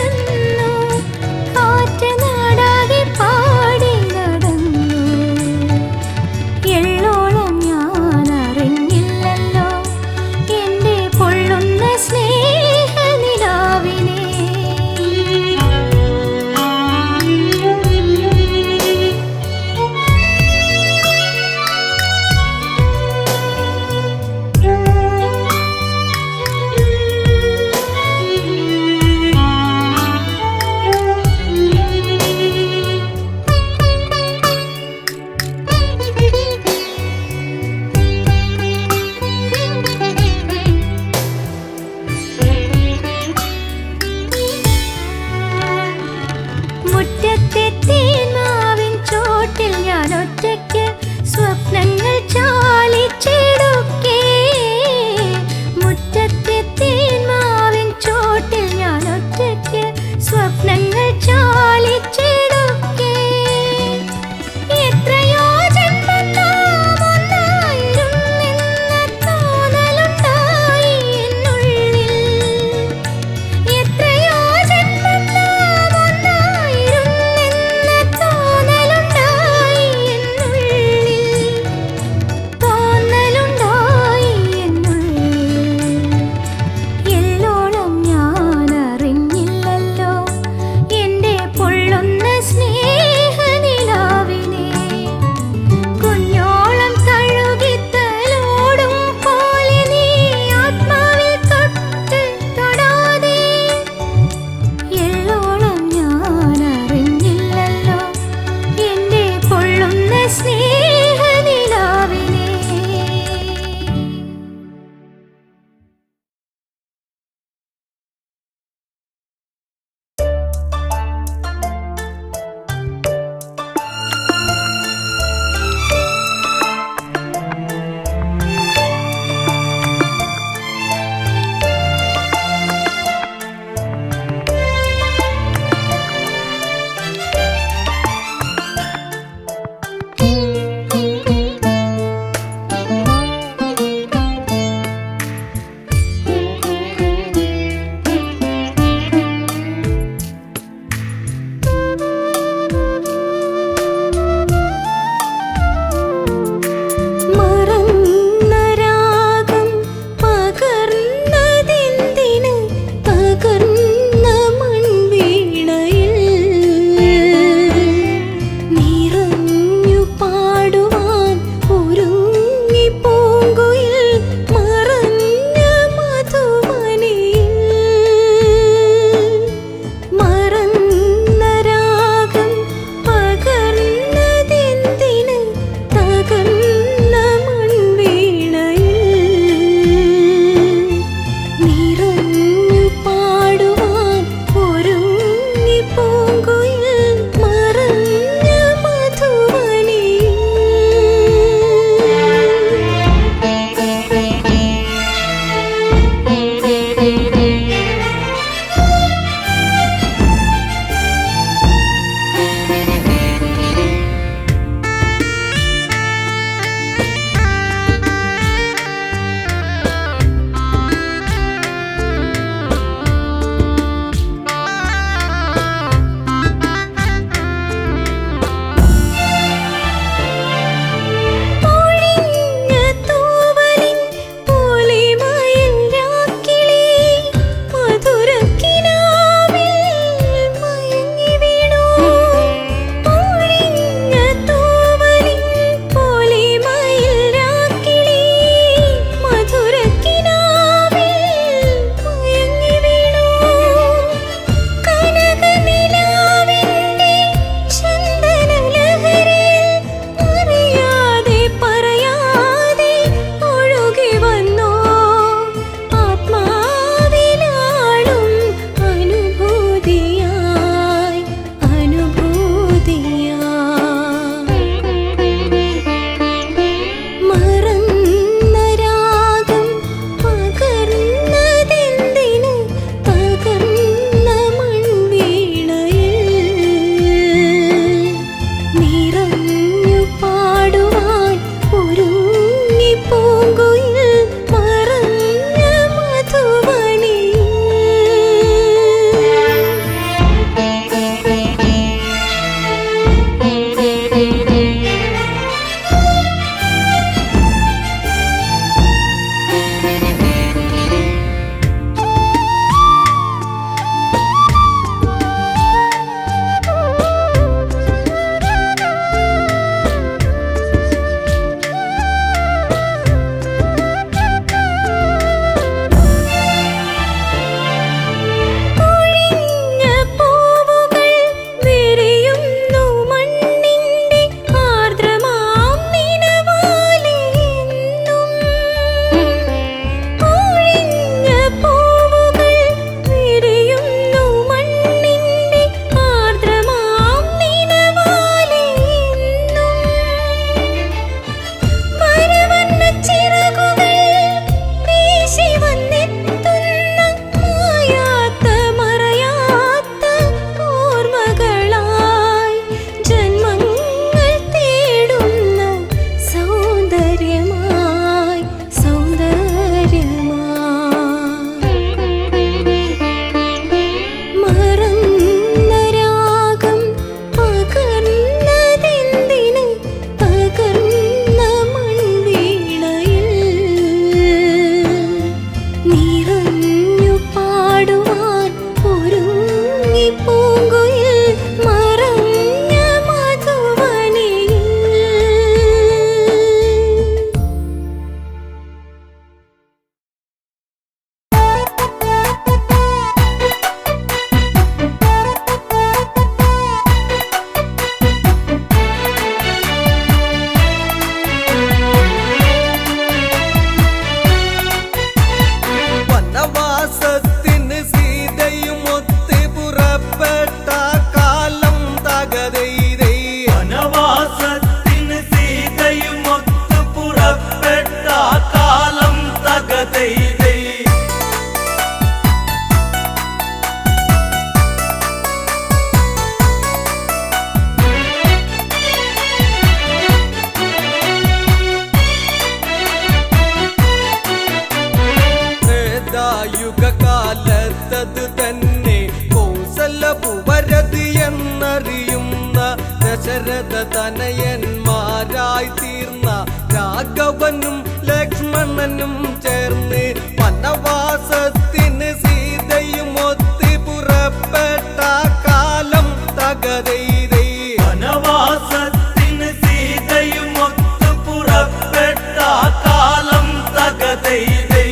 S4: ദശരഥ തനയന്മാരായി തീർന്ന രാഘവനും ലക്ഷ്മണനും ചേർന്ന് വനവാസത്തിന് സീതയും ഒത്തി പുറപ്പെട്ട കാലം തകതൈതൈ.
S2: വനവാസത്തിന് സീതയും ഒത്തു പുറപ്പെട്ട കാലം തകതൈതൈ.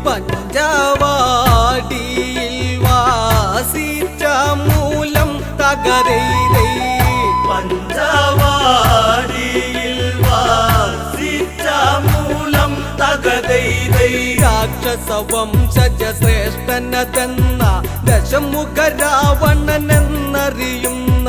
S4: പഞ്ചവാടിയിൽ വാസിച്ച മൂലം തകതൈതൈ.
S2: പഞ്ചവാടിയിൽ വാസിച്ച മൂലം തകതൈതൈ.
S4: രാക്ഷസവംശജ ശ്രേഷ്ഠനതെന്ന ദശമുഖ രാവണനെന്നറിയുന്ന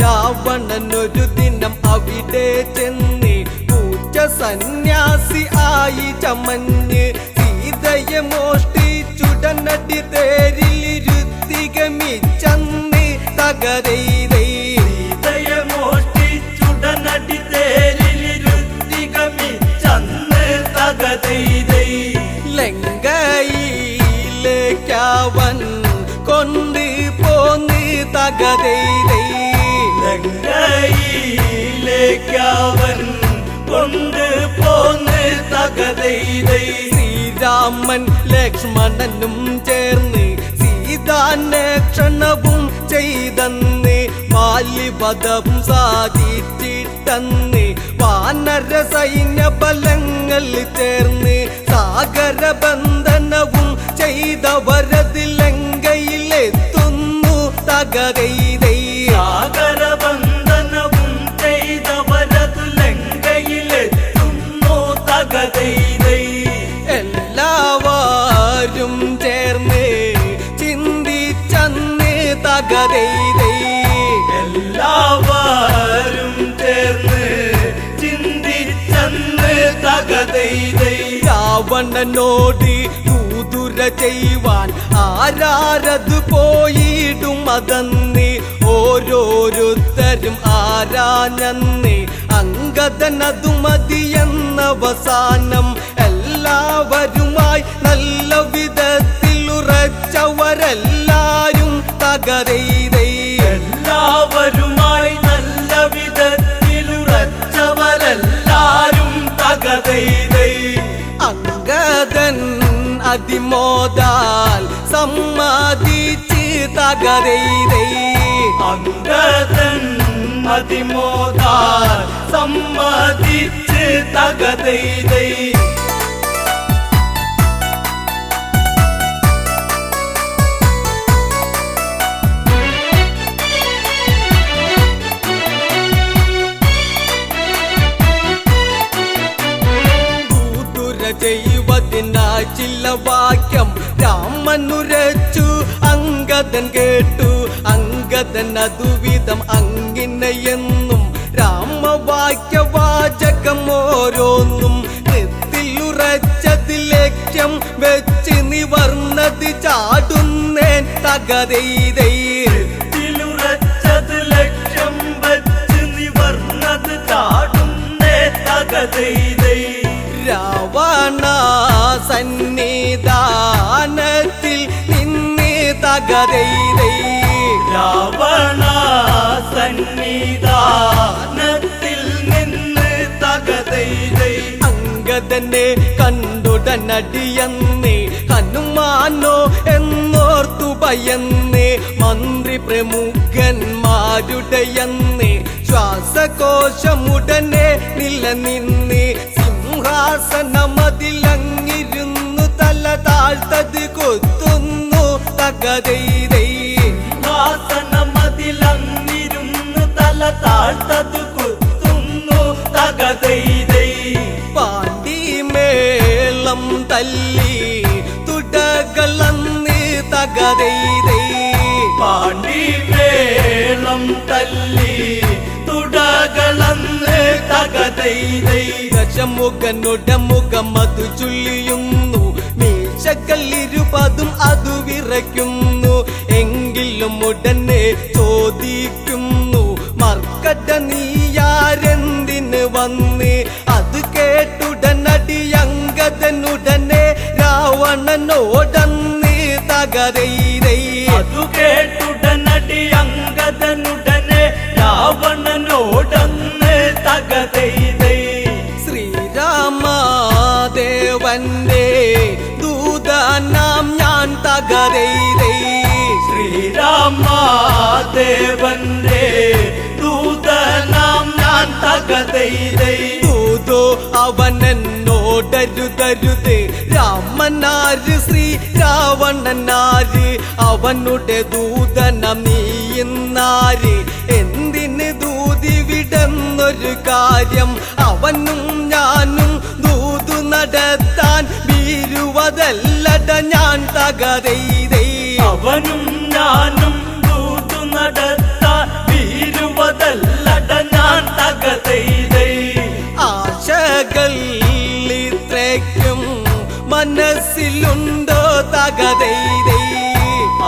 S4: രാവണനൊരു ദിനം അവിടെ ചെന്ന് പൂച്ച സന്യാസി ആയി ചമഞ്ഞ് സീതയെ മോഷ്ടിച്ചുടനടി തേരിലിരുത്തി ഗമിച്ചന്ന് തകതൈതൈ.
S2: സീതയെ മോഷ്ടിച്ചുടനടി തേരിലിരുത്തി ഗമിച്ചന്ന് തകതൈതൈ.
S4: ലങ്കയിലേക്കവൻ കൊണ്ട് പോന്ന് തകതൈതൈ.
S2: ലങ്കയിലേക്കവൻ കൊണ്ട് പോന്ന് തകതൈതൈ.
S4: ശ്രീരാമൻ ലക്ഷ്മണനും ചേർന്ന് സീതാന്വേഷണവും ചെയ്തന്ന് ബാല്യവധം സാധിച്ചിട്ടന്ന് വാനര സൈന്യ ബലങ്ങൾ ചേർന്ന് സാഗരബന്ധനവും ചെയ്തവരത് ലങ്കയിലെത്തുന്നു തകതൈതൈ.
S2: സാഗരബന്ധനവും ചെയ്തവരത് ലങ്കയിലെത്തുന്നു തകതൈതൈ.
S4: എല്ലാവരും ചേർന്ന് ചിന്തിച്ചന്ന് തകതൈതൈ.
S2: എല്ലാവരും ചേർന്ന് ചിന്തിച്ചന്ന് തകതൈതൈ.
S4: രാവണനോട് ദൂതുര ചെയ്യുവാൻ ആരാരത് പോയിടും അതന്ന് ഓരോരുത്തരും ആരാഞ്ഞന്ന് അങ്കദനതു മതിയെന്നവസാനം എല്ലാവരുമായി നല്ല വിധത്തിൽ ഉറച്ചവരെല്ലാരും തകതൈതൈ.
S2: എല്ലാവരുമായി നല്ല വിധത്തിൽ ഉറച്ചവരെല്ലാരും തകതൈതൈ.
S4: അങ്കദൻ അതിമോദാൽ സമ്മതിച്ച് തകതൈതൈ.
S2: അങ്കദൻ അതിമോദാൽ സമ്മതിച്ച് തകതൈതൈ.
S4: ചെയ്വതിനായി ചില വാക്യം രാമനുരച്ചു അങ്കദൻ കേട്ടു. അങ്കദൻ അതുവിധം അങ്ങിനെയെന്നും രാമവാക്യവാചകം ഓരോന്നും നെത്തിലുറച്ചത് ലക്ഷ്യം വെച്ച് നിവർന്നത് ചാടുന്നേൻ തകതൈതൈ.
S2: നെത്തിലുറച്ചത് ലക്ഷ്യം വെച്ച് നിവർന്നത് ചാടുന്നേ തകതൈതൈ.
S4: രാവണ സന്നിധാനത്തിൽ നിന്ന് തകതൈതൈ.
S2: രാവണ സന്നിധാനത്തിൽ നിന്ന് തകതൈതൈ.
S4: അങ്കദനെ കണ്ടുടനടിയന്ന് ഹനുമാനോ എന്നോർത്തു ഭയന്ന് മന്ത്രി പ്രമുഖന്മാരുടെയന്ന് ശ്വാസകോശമുടനെ നിലനിന്ന് സിംഹാസനമതിലങ്ങിരുന്നു തല താഴ്ത്തത് കൊത്തുന്നു തകതൈതൈ.
S2: സിംഹാസനമതിലങ്ങിരുന്നു തല താഴ്ത്തത് കൊത്തുന്നു തകതൈതൈ.
S4: പാണ്ടിമേളം തല്ലി തുടകളന്ന് തകതൈതൈ.
S2: പാണ്ടിമേളം തല്ലി തുടകളന്ന് തകതൈതൈ.
S4: ദശമുഖനുടമുഖം അതു ചുള്ളിയുന്നു മീശക്കല്ലിരുപതും അതു വിറയ്ക്കുന്നു. എങ്കിലും ഉടനെ ചോദിക്കുന്നു മർക്കട നീയാരെന്തിന് വന്ന്. അത് കേട്ടുടനടി അങ്കദനുടനെ രാവണനോടന്ന് തകതൈതൈ.
S2: അതു കേട്ടുടനടി അങ്കദനുടനെ രാവണനോട് മഹാദേവന്റെ ദൂതനാം ഞാൻ തകതൈതൈ
S4: ദൂതോ അവനെന്നോടരുതരുത് രാമനാര് ശ്രീ രാവണനാര് അവനുടെ ദൂതനം നീയുന്നാര് എന്തിന് ദൂതി വിടുന്നൊരു കാര്യം അവനും ഞാനും ദൂതു നടത്താൻ വീരുവതല്ലട ഞാൻ തകതൈതൈ
S2: അവനും ഞാനും ദൂതു നടത്താൻ വീരുവതല്ലട ഞാൻ തകതൈതൈ
S4: ആശകൾ ഇത്രയ്ക്കും മനസ്സിലുണ്ടോ തകതൈതൈ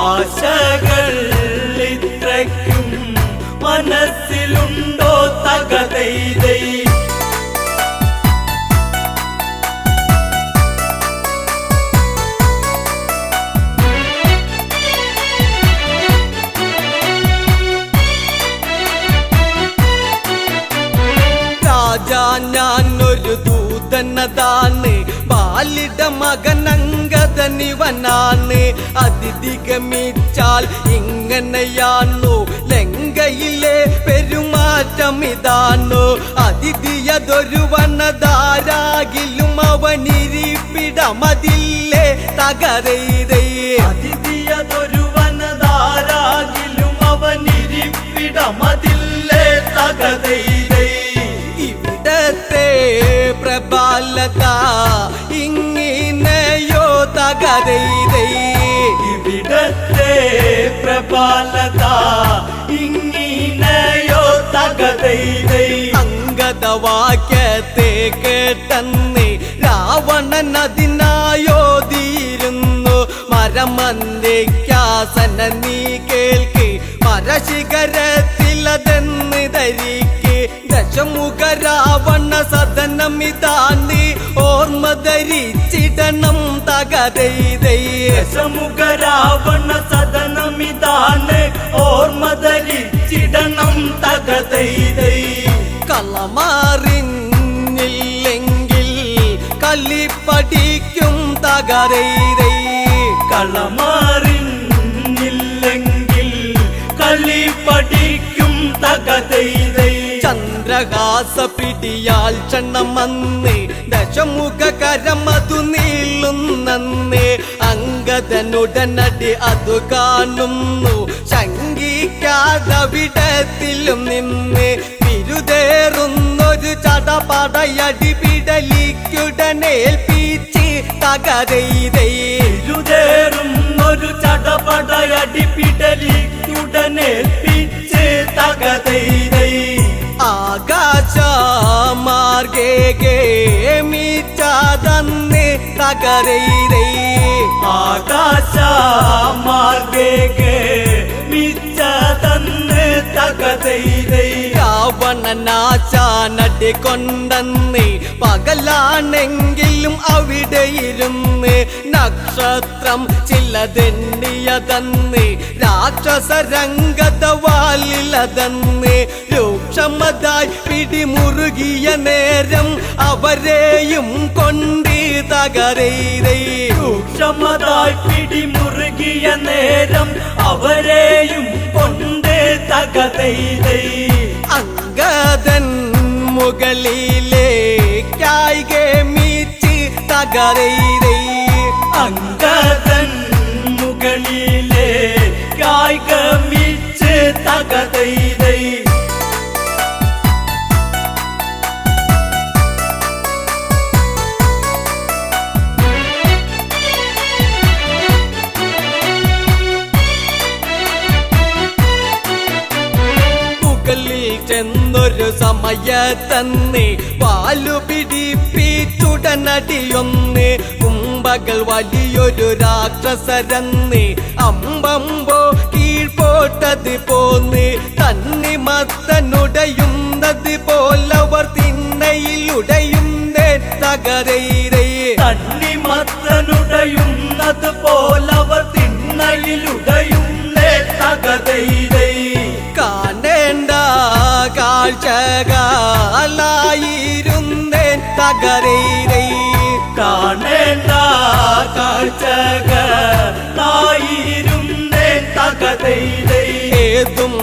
S2: ആശകൾ ഇത്രയ്ക്കും മനസ്സിലുണ്ടോ തകതൈതൈ
S4: രാജാ ഞാനൊരു ദൂതനതാണ് ബാലിട മകനങ്കതനിവനാണ് അതിഥി ഗമിച്ചാൽ ഇങ്ങനെയാണു ലങ്കയിലെ പെരുമാറ്റം ഇതാണു അതിഥിയതൊരു വനതാരാകിലും അവനിരിപ്പിടമതില്ലേ തകരൈതൈ
S2: അതിഥിയതൊരു വനതാരാകിലും അവനിരിപ്പിടമതില്ലേ തകതൈതൈ
S4: ഇവിടത്തെ പ്രബലത ഇങ്ങനെയോ തകതൈതൈ
S2: ഇവിടത്തെ പ്രബലത ഇങ്ങനെയോ തകതൈതൈ
S4: അംഗതവാക്യത്തെ കേട്ടെന്ന് രാവണൻ അതിനായോതിയിരുന്നു മരമന്ദിക്കാസന നീ കേൾക്ക് മരശിഖരത്തിലതെന്ന് ധരിക്ക് ദശമുഖ രാവണ സദനമിതാന്തി ഓർമ്മ ധരിച്ചിടണം തകതൈതൈ
S2: ദശമുഖ രാവണ സദനമിതാണ് ഓർമ്മ ധരിച്ചിടണം തകതൈതൈ
S4: കളമാറിഞ്ഞില്ലെങ്കിൽ കളിപ്പടിക്കും തകരൈതൈ
S2: കളമാറിഞ്ഞില്ലെങ്കിൽ കളി പഠിക്കും തകതൈതൈ
S4: ചന്ദ്രഹാസ പിടിയാൽ ക്ഷണമന്ന് ദശമുഖ കരമതു നീളുന്നന്ന് അങ്കദനുടനടി അതു കാണുന്നു ശങ്കിക്കാതവിടത്തിലും നിന്ന് വിരുതേറുന്നൊരു ചടപടയടി പിടലിക്കുടനേൽപ്പിച്ച് തകരൈതൈ
S2: ഇരുതേറുന്നൊരു ചടപടയടി പിടലിക്കുടനേൽപ്പിച്ച് തകതൈതൈ
S4: ആകാശമാർഗേ മീച്ചാതന്ന് തകരൈതൈ
S2: ആകാശ മാർഗേ മിച്ചതന്ന് തകതൈതൈ
S4: രാവണനാശാനടി കൊണ്ടെന്ന് പകലാണെങ്കിലും അവിടെ ഇരുന്ന് നക്ഷത്രം ചിലതെണ്ണിയതന്ന് രാക്ഷസരംഗതവാലിലതന്ന് രൂക്ഷമതായി പിടിമുറുകിയ നേരം അവരെയും കൊണ്ട് തകരൈതൈ
S2: സൂക്ഷ്മതായി പിടിമുറുകിയ നേരം അവരെയും കൊണ്ട് തകതൈതൈ
S4: അങ്കദൻ മുകളിലേക്കായി ഗമിച്ച് തകരൈതൈ
S2: അങ്കദൻ മുകളിലെ കായികമിച്ച് തകതൈതൈ
S4: മുകളിൽ ചെന്നൊരു സമയത്തന്ന് പാലു പിടിപ്പിച്ചുടനടിയൊന്ന് കുംഭകൾ വലിയൊരു രാക്ഷസരന്ന് അമ്പമ്പോ കീഴ്പോട്ടത് പോന്ന് തന്നിമത്തനുടയുന്നത് പോലവർ തിണ്ണയിലുടയുന്നേ തകരൈതൈ
S2: തണ്ണിമത്തനുടയുന്നത് പോലവർ തിണ്ണയിലുടയുന്നേ തകതൈതൈ
S4: കാണേണ്ട കാഴ്ചകളായിരുന്നേ തകരൈതൈ
S2: കാണേണ്ട കാഴ്ചകളായിരുന്നേ തകതൈതൈ
S4: ഏതും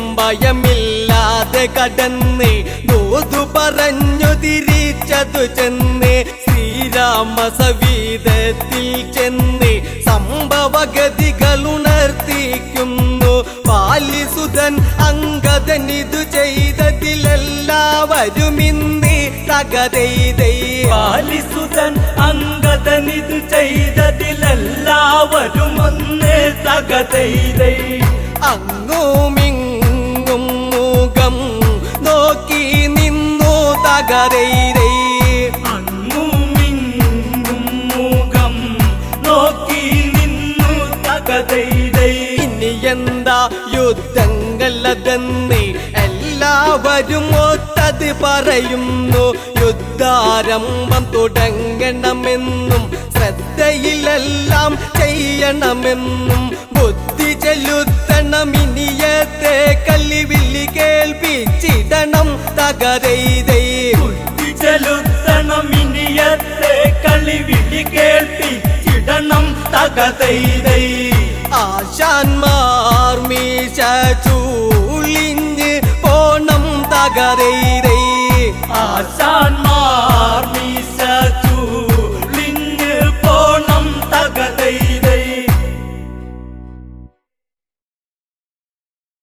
S4: കടന്നേ ദൂതു പറഞ്ഞു തിരിച്ചതു ചെന്നേ ശ്രീരാമ സവീതത്തിൽ ചെന്നേ സംഭവഗതികൾ ഉണർത്തിക്കുന്നു പാലിസുതൻ അംഗദൻ ഇതു ചെയ്തതിലെല്ലാവരും ഇന്നി തകതൈതൈ
S5: പാലിസുതൻ അംഗദനിതു ചെയ്തതിലെല്ലാവരും ഒന്നേ തകതൈതൈ
S4: അങ്ങുമിങ്ങും മുഖം നോക്കി നിന്നു തകതൈതൈ
S5: അങ്ങുമിങ്ങും മുഖം നോക്കി നിന്നു തകതൈതൈ
S4: ഇനി എന്താ യുദ്ധങ്ങളതെന്നേ എല്ലാവരും ഒത്തത് പറയുന്നു യുദ്ധാരംഭം തുടങ്ങണമെന്നും ശ്രദ്ധയിലെല്ലാം ചെയ്യണമെന്നും ബുദ്ധി ചെലുത്തണം ഇനിയത്തെ കല്ലിവില്ലി കേൾപ്പിച്ചിടണം തകതൈതൈ
S5: ബുദ്ധി ചെലുത്തണം ഇനിയത്തെ കളിവിളി കേൾപ്പിച്ചിടണം തകതൈതൈ
S4: ആശാന്മാർ മീശ ചൂളിഞ്ഞ് പോണം തകതൈതൈ
S5: ആശാൻ